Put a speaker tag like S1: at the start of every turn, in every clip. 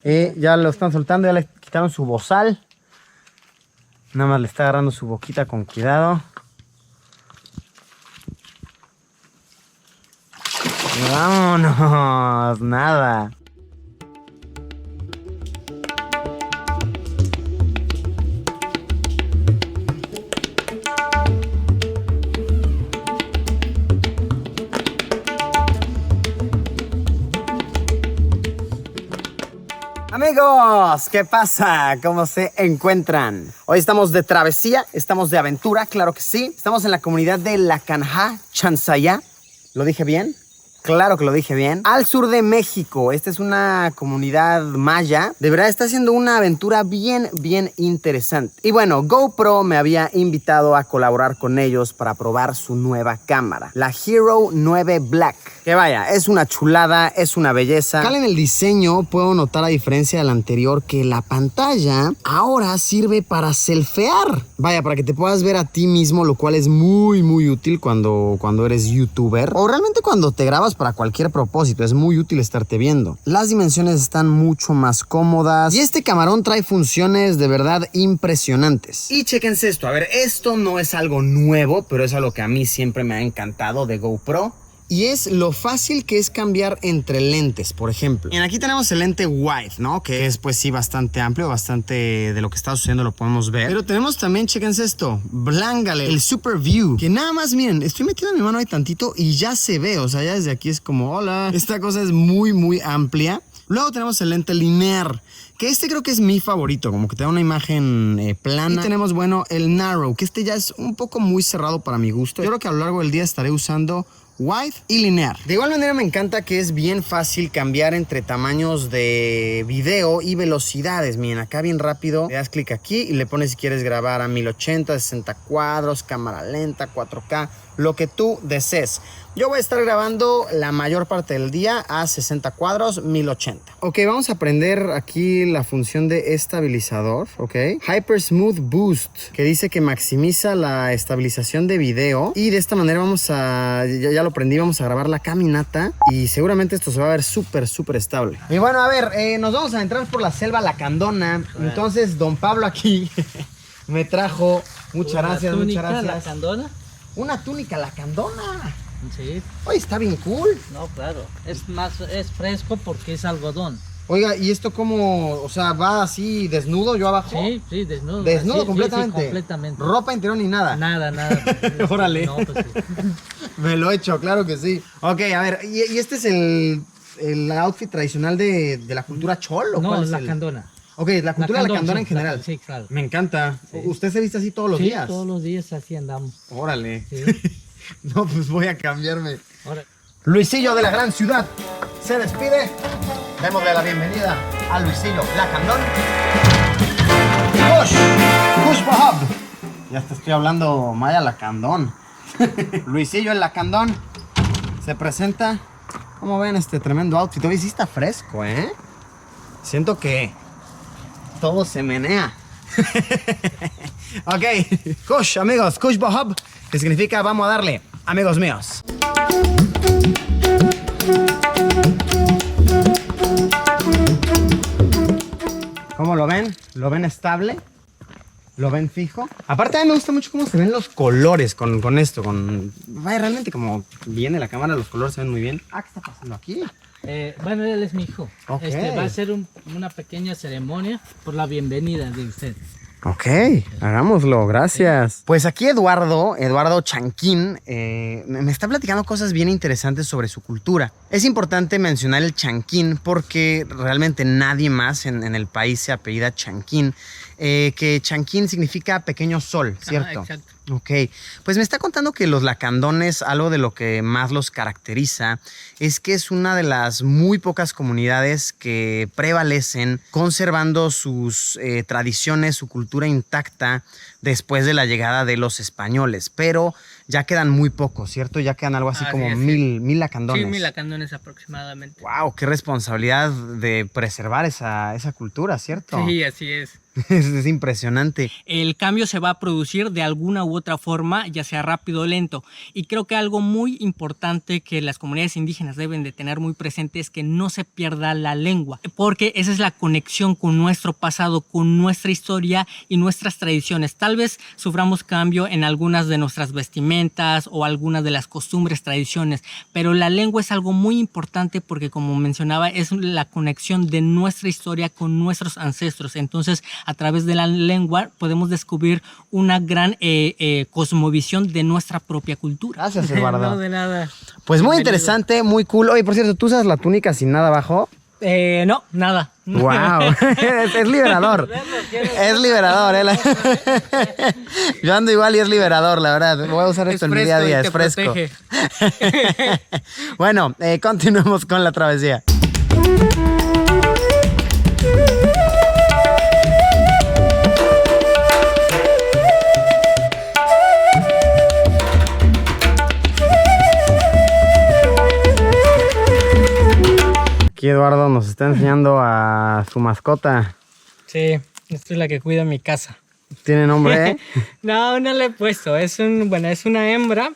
S1: Ya lo están soltando, ya le quitaron su bozal. Nada más le está agarrando su boquita con cuidado. Y vámonos, nada. Amigos, ¿qué pasa? ¿Cómo se encuentran? Hoy estamos de travesía, estamos de aventura, claro que sí. Estamos en la comunidad de Lacanjá, Chansayá. ¿Lo dije bien? Claro que lo dije bien. Al sur de México. Esta es una comunidad maya. De verdad está haciendo una aventura bien interesante. Y bueno, GoPro me había invitado a colaborar con ellos para probar su nueva cámara, la Hero 9 Black. Que vaya, es una chulada, es una belleza. Acá en el diseño puedo notar, a diferencia del anterior, que la pantalla ahora sirve para selfiear. Vaya, para que te puedas ver a ti mismo, lo cual es muy útil cuando eres youtuber. O realmente cuando te grabas para cualquier propósito, es muy útil estarte viendo. Las dimensiones están mucho más cómodas y este camarón trae funciones de verdad impresionantes. Y chéquense esto, a ver, esto no es algo nuevo, pero es algo que a mí siempre me ha encantado de GoPro. Y es lo fácil que es cambiar entre lentes, por ejemplo. Y aquí tenemos el lente wide, ¿no? Que es pues sí bastante amplio, bastante de lo que está sucediendo lo podemos ver. Pero tenemos también, chéquense esto, Blangle, el Super View. Que nada más, miren, estoy metiendo mi mano ahí tantito y ya se ve. O sea, ya desde aquí es como, hola. Esta cosa es muy amplia. Luego tenemos el lente linear, que este creo que es mi favorito, como que te da una imagen plana. Y tenemos, bueno, el narrow, que este ya es un poco muy cerrado para mi gusto. Yo creo que a lo largo del día estaré usando wide y linear. De igual manera me encanta que es bien fácil cambiar entre tamaños de video y velocidades. Miren, acá bien rápido, le das clic aquí y le pones si quieres grabar a 1080, 60 cuadros, cámara lenta, 4K, lo que tú desees. Yo voy a estar grabando la mayor parte del día a 60 cuadros, 1080. Ok, vamos a aprender aquí la función de estabilizador, ok. Hyper Smooth Boost, que dice que maximiza la estabilización de video. Y de esta manera vamos a, ya lo aprendí, vamos a grabar la caminata. Y seguramente esto se va a ver súper estable. Y bueno, a ver, nos vamos a entrar por la selva lacandona. Entonces, don Pablo aquí me trajo, muchas gracias.
S2: Lacandona.
S1: Una túnica lacandona.
S2: Sí.
S1: Oye, está bien cool.
S2: No, claro. Es fresco porque es algodón.
S1: Oiga, ¿y esto cómo? O sea, ¿va así desnudo yo abajo?
S2: Sí, desnudo.
S1: ¿Desnudo
S2: sí,
S1: completamente?
S2: Sí, completamente.
S1: ¿Ropa interior ni nada?
S2: Nada.
S1: Órale.
S2: No, pues sí.
S1: Me lo he hecho, claro que sí. Ok, a ver, ¿y este es el outfit tradicional de la cultura chol? ¿O
S2: No,
S1: cuál es
S2: la candona.
S1: Ok, la cultura lacandona en general.
S2: Sí, claro.
S1: Me encanta.
S2: Sí.
S1: ¿Usted se viste así todos los días?
S2: Todos los días así andamos.
S1: Órale.
S2: Sí.
S1: No, pues voy a cambiarme.
S2: Ahora.
S1: Luisillo de la gran ciudad se despide. Démosle la bienvenida a Luisillo Lacandón. ¡Kush Bahab! Ya te estoy hablando Maya Lacandón. Luisillo el Lacandón se presenta. ¿Cómo ven este tremendo outfit? Hoy sí está fresco, ¿eh? Siento que todo se menea. Ok, Kush, amigos, Kush Bahab, que significa vamos a darle, amigos míos. ¿Cómo lo ven? ¿Lo ven estable? ¿Lo ven fijo? Aparte a mí me gusta mucho cómo se ven los colores con esto, vaya, realmente como viene la cámara, los colores se ven muy bien. Ah, ¿qué está pasando aquí?
S2: Bueno, él es mi hijo.
S1: Okay.
S2: Va a ser una pequeña ceremonia por la bienvenida de usted.
S1: Ok, hagámoslo, gracias. Pues aquí Eduardo Chanquín, me está platicando cosas bien interesantes sobre su cultura. Es importante mencionar el Chanquín porque realmente nadie más en el país se apellida Chanquín. Que Chanquín significa pequeño sol, ¿cierto?
S2: Exacto.
S1: Ok, pues me está contando que los lacandones, algo de lo que más los caracteriza es que es una de las muy pocas comunidades que prevalecen conservando sus tradiciones, su cultura intacta después de la llegada de los españoles, pero ya quedan muy pocos, ¿cierto? Ya quedan algo así como mil lacandones.
S2: Sí, 1000 lacandones aproximadamente.
S1: Wow, qué responsabilidad de preservar esa cultura, ¿cierto?
S2: Sí, así es.
S1: Es impresionante.
S3: El cambio se va a producir de alguna u otra forma, ya sea rápido o lento. Y creo que algo muy importante que las comunidades indígenas deben de tener muy presente es que no se pierda la lengua, porque esa es la conexión con nuestro pasado, con nuestra historia y nuestras tradiciones. Tal vez suframos cambio en algunas de nuestras vestimentas o algunas de las costumbres, tradiciones, pero la lengua es algo muy importante porque, como mencionaba, es la conexión de nuestra historia con nuestros ancestros. Entonces, a través de la lengua podemos descubrir una gran cosmovisión de nuestra propia cultura.
S1: Gracias, Eduardo.
S3: No, de nada.
S1: Pues muy
S3: Bienvenido.
S1: interesante, muy cool. Oye, por cierto, ¿tú usas la túnica sin nada abajo?
S3: No, nada.
S1: ¡Wow! Es liberador. Es liberador, ¿eh? Yo ando igual y es liberador, la verdad. Voy a usar esto en mi día a día, es fresco. Bueno, continuemos con la travesía. Aquí Eduardo nos está enseñando a su mascota.
S3: Sí, esta es la que cuida mi casa.
S1: ¿Tiene nombre?
S3: No le he puesto. Es una hembra.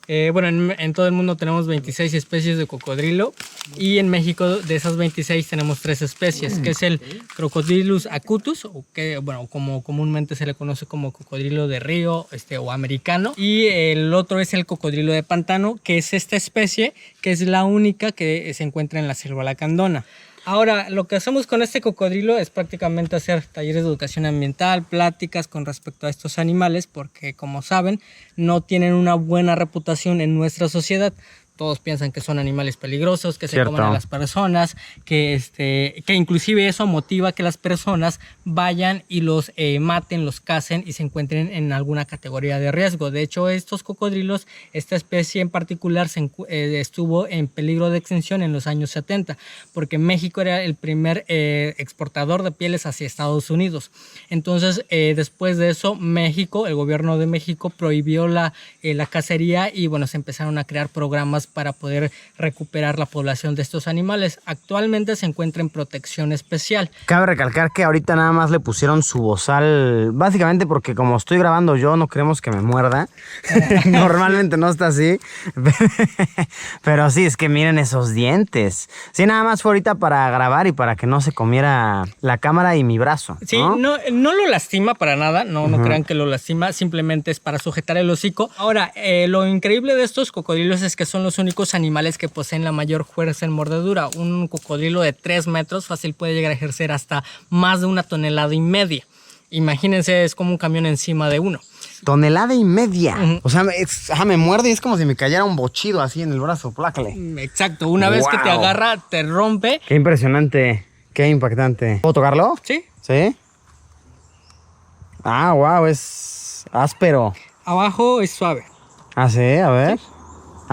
S3: En todo el mundo tenemos 26 especies de cocodrilo y en México de esas 26 tenemos 3 especies, que es el Crocodylus acutus, o que como comúnmente se le conoce como cocodrilo de río o americano, y el otro es el cocodrilo de pantano, que es esta especie que es la única que se encuentra en la selva lacandona. Ahora, lo que hacemos con este cocodrilo es prácticamente hacer talleres de educación ambiental, pláticas con respecto a estos animales, porque como saben, no tienen una buena reputación en nuestra sociedad. Todos piensan que son animales peligrosos, que se comen a las personas, que inclusive eso motiva que las personas vayan y los maten, los cacen y se encuentren en alguna categoría de riesgo. De hecho, estos cocodrilos, esta especie en particular, estuvo en peligro de extinción en los años 70, porque México era el primer exportador de pieles hacia Estados Unidos. Entonces, después de eso, el gobierno de México prohibió la cacería y se empezaron a crear programas para poder recuperar la población de estos animales. Actualmente se encuentra en protección especial.
S1: Cabe recalcar que ahorita nada más le pusieron su bozal, básicamente porque como estoy grabando yo, no queremos que me muerda. Normalmente no está así. Pero sí, es que miren esos dientes. Sí, nada más fue ahorita para grabar y para que no se comiera la cámara y mi brazo.
S3: Sí, no lo lastima para nada, no crean que lo lastima, simplemente es para sujetar el hocico. Ahora, lo increíble de estos cocodrilos es que son los únicos animales que poseen la mayor fuerza en mordedura. Un cocodrilo de 3 metros fácil puede llegar a ejercer hasta más de 1,5 toneladas. Imagínense, es como un camión encima de uno.
S1: 1,5 toneladas. O sea, me muerde y es como si me cayera un bochido así en el brazo. Plácale.
S3: Exacto, una vez que te agarra, te rompe.
S1: Qué impresionante, qué impactante. ¿Puedo tocarlo?
S3: Sí.
S1: ¿Sí? Ah, wow, es áspero.
S3: Abajo es suave.
S1: Ah, sí, a ver. Sí.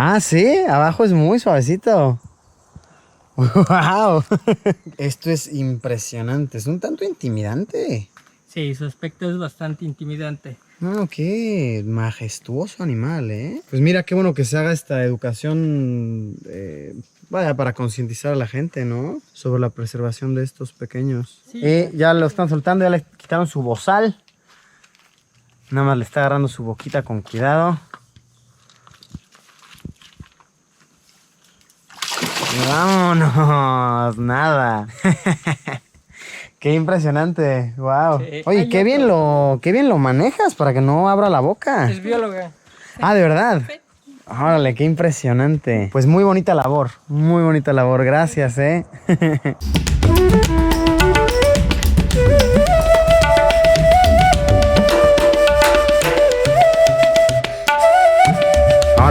S1: Ah, sí, abajo es muy suavecito. ¡Wow! Esto es impresionante, es un tanto intimidante.
S3: Sí, su aspecto es bastante intimidante.
S1: No, qué majestuoso animal, ¿eh? Pues mira, qué bueno que se haga esta educación, para concientizar a la gente, ¿no? Sobre la preservación de estos pequeños. Sí. Ya lo están soltando, ya le quitaron su bozal. Nada más le está agarrando su boquita con cuidado. Vámonos, nada. Qué impresionante, wow. Sí. Oye, qué bien lo manejas para que no abra la boca.
S3: Es bióloga.
S1: Ah, ¿de verdad? Sí. Órale, qué impresionante. Pues muy bonita labor, gracias,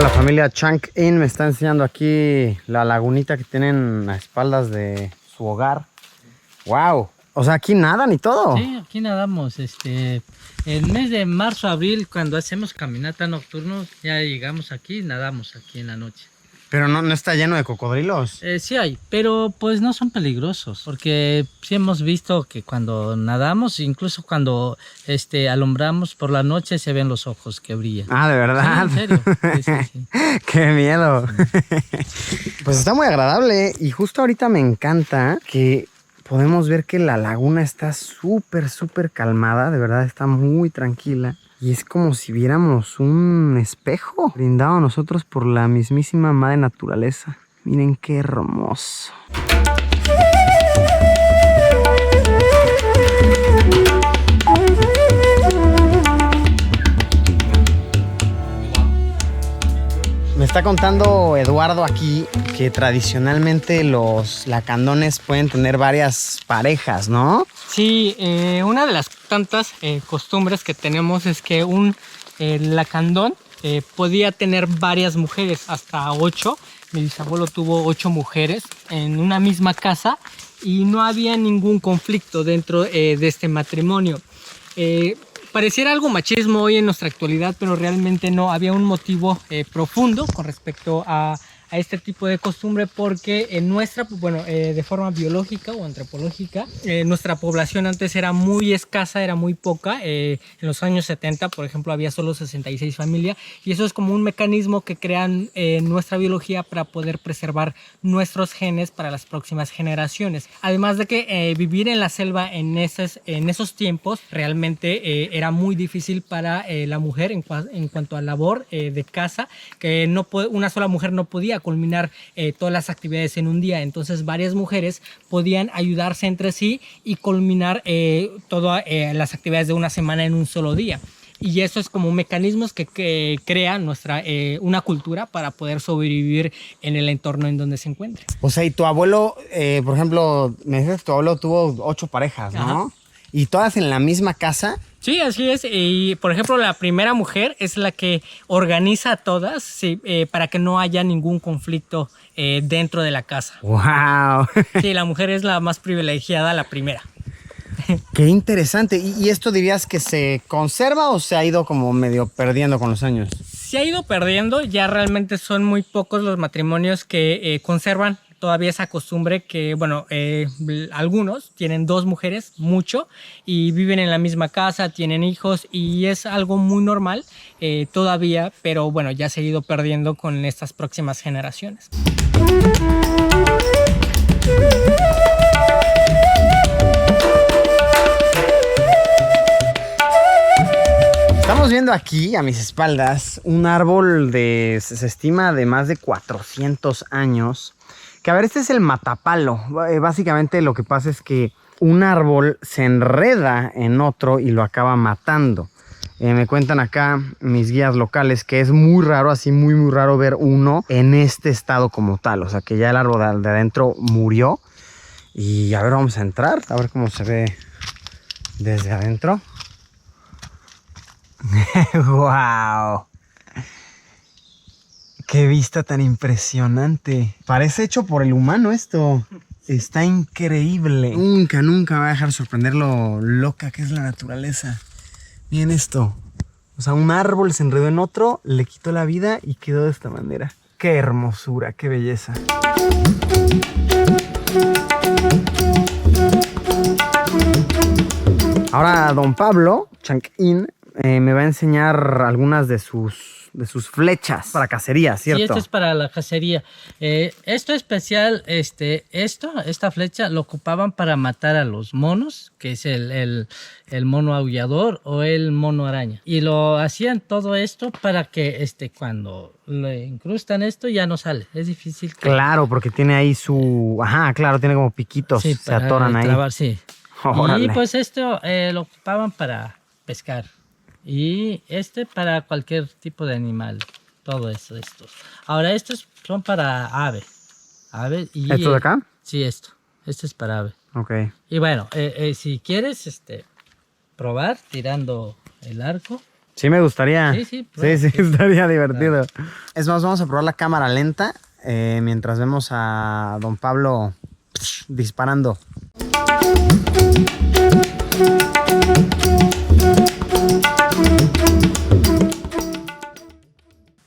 S1: La familia Chunk Inn me está enseñando aquí la lagunita que tienen a espaldas de su hogar. ¡Wow! O sea, aquí nadan y todo.
S2: Sí, aquí nadamos. El mes de marzo, abril, cuando hacemos caminata nocturna, ya llegamos aquí y nadamos aquí en la noche.
S1: Pero no está lleno de cocodrilos.
S2: Sí hay, pero pues no son peligrosos, porque sí hemos visto que cuando nadamos, incluso cuando alumbramos por la noche, se ven los ojos que brillan.
S1: Ah, ¿de verdad?
S2: Sí, en serio. Sí.
S1: ¡Qué miedo! Pues está muy agradable y justo ahorita me encanta que podemos ver que la laguna está súper, súper calmada. De verdad está muy tranquila. Y es como si viéramos un espejo brindado a nosotros por la mismísima madre naturaleza. Miren qué hermoso. Me está contando Eduardo aquí que tradicionalmente los lacandones pueden tener varias parejas, ¿no?
S3: Sí, una de las tantas costumbres que tenemos es que un lacandón podía tener varias mujeres, hasta 8. Mi bisabuelo tuvo 8 mujeres en una misma casa y no había ningún conflicto dentro de este matrimonio. Pareciera algo machismo hoy en nuestra actualidad, pero realmente no. Había un motivo profundo con respecto a este tipo de costumbre, porque en nuestra, de forma biológica o antropológica, nuestra población antes era muy escasa, era muy poca. En los años 70, por ejemplo, había solo 66 familias, y eso es como un mecanismo que crean nuestra biología para poder preservar nuestros genes para las próximas generaciones. Además de que vivir en la selva en esos tiempos realmente era muy difícil para la mujer en cuanto a labor de casa, que una sola mujer no podía culminar todas las actividades en un día. Entonces varias mujeres podían ayudarse entre sí y culminar todas las actividades de una semana en un solo día. Y eso es como mecanismos que crean una cultura para poder sobrevivir en el entorno en donde se encuentre.
S1: O sea, y tu abuelo, por ejemplo, me dices que tu abuelo tuvo 8 parejas, ¿no?
S3: Ajá.
S1: ¿Y todas en la misma casa?
S3: Sí, así es. Y por ejemplo, la primera mujer es la que organiza a todas, sí, para que no haya ningún conflicto dentro de la casa.
S1: ¡Wow!
S3: Sí, la mujer es la más privilegiada, la primera.
S1: Qué interesante. ¿Y esto dirías que se conserva o se ha ido como medio perdiendo con los años?
S3: Se ha ido perdiendo, ya realmente son muy pocos los matrimonios que conservan todavía esa costumbre, que algunos tienen 2 mujeres, mucho, y viven en la misma casa, tienen hijos, y es algo muy normal todavía, pero bueno, ya se ha ido perdiendo con estas próximas generaciones.
S1: Estamos viendo aquí a mis espaldas un árbol se estima de más de 400 años. Que a ver, este es el matapalo. Básicamente lo que pasa es que un árbol se enreda en otro y lo acaba matando. Me cuentan acá mis guías locales que es muy raro, así muy muy raro ver uno en este estado como tal. O sea que ya el árbol de adentro murió. Y a ver, vamos a entrar, a ver cómo se ve desde adentro. ¡Wow! ¡Qué vista tan impresionante! Parece hecho por el humano esto. Está increíble. Nunca me va a dejar sorprender lo loca que es la naturaleza. Miren esto. O sea, un árbol se enredó en otro, le quitó la vida y quedó de esta manera. ¡Qué hermosura! ¡Qué belleza! Ahora don Pablo Chang-in me va a enseñar algunas de sus flechas para cacería, ¿cierto?
S2: Sí, esto es para la cacería. Esto especial, esta flecha lo ocupaban para matar a los monos, que es el mono aullador o el mono araña. Y lo hacían todo esto para que cuando le incrustan esto ya no sale. Es difícil que...
S1: Claro, porque tiene ahí su... Ajá, claro, tiene como piquitos,
S2: sí,
S1: se atoran ahí.
S2: Trabar, sí.
S1: Órale.
S2: Y pues esto lo ocupaban para pescar. Y para cualquier tipo de animal. Todo eso, estos. Ahora, estos son para ave. Y,
S1: ¿Esto de acá?
S2: Sí, esto. Este es para ave.
S1: Ok.
S2: Y bueno, si quieres probar tirando el arco.
S1: Sí, me gustaría.
S2: Sí, prueba.
S1: Sí, estaría divertido. Es más, vamos a probar la cámara lenta mientras vemos a don Pablo disparando.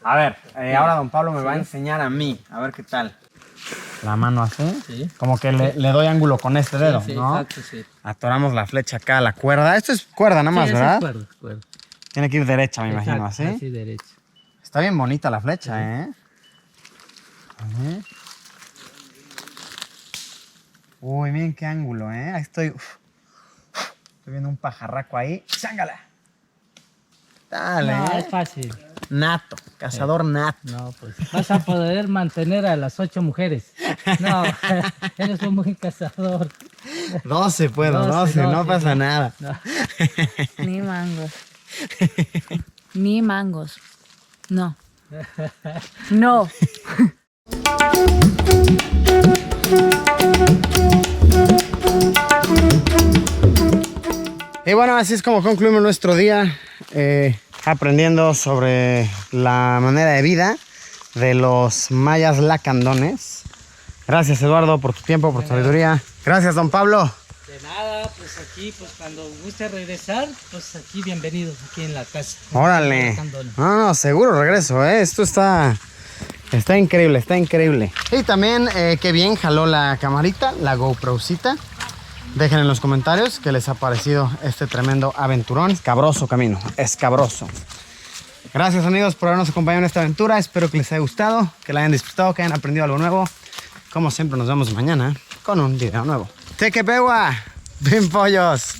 S1: A ver, ahora don Pablo me va a enseñar a mí. A ver qué tal. La mano así.
S2: Sí.
S1: Como que le doy ángulo con este dedo,
S2: Sí,
S1: ¿no?
S2: exacto, sí.
S1: Atoramos la flecha acá a la cuerda. Esto es cuerda nada más,
S2: Sí,
S1: ¿verdad?
S2: es cuerda.
S1: Tiene que ir derecha, me imagino,
S2: Exacto,
S1: ¿así?
S2: así derecho.
S1: Está bien bonita la flecha, ¿eh? A ver. Uy, miren qué ángulo, ¿eh? Ahí estoy. Estoy viendo un pajarraco ahí. ¡Chángala! Dale,
S2: No,
S1: ¿eh?
S2: es fácil.
S1: Nato, cazador nato.
S2: No, pues vas a poder mantener a las 8 mujeres. No, eres un buen cazador.
S1: 12 puedo, 12, no
S2: 12,
S1: pasa
S2: no.
S1: nada.
S2: No.
S4: Ni mangos. Ni mangos. No. No.
S1: Y bueno, así es como concluimos nuestro día aprendiendo sobre la manera de vida de los mayas lacandones. Gracias, Eduardo, por tu tiempo, por tu sabiduría. Gracias, don Pablo.
S2: De nada, pues aquí, pues cuando guste regresar, pues aquí bienvenidos, aquí en la casa.
S1: Órale. No, seguro regreso, ¿eh? Esto está increíble, está increíble. Y también, qué bien jaló la camarita, la GoProcita. Dejen en los comentarios qué les ha parecido este tremendo aventurón. Escabroso camino, escabroso. Gracias, amigos, por habernos acompañado en esta aventura. Espero que les haya gustado, que la hayan disfrutado, que hayan aprendido algo nuevo. Como siempre, nos vemos mañana con un video nuevo. Tequepewa, bien pollos.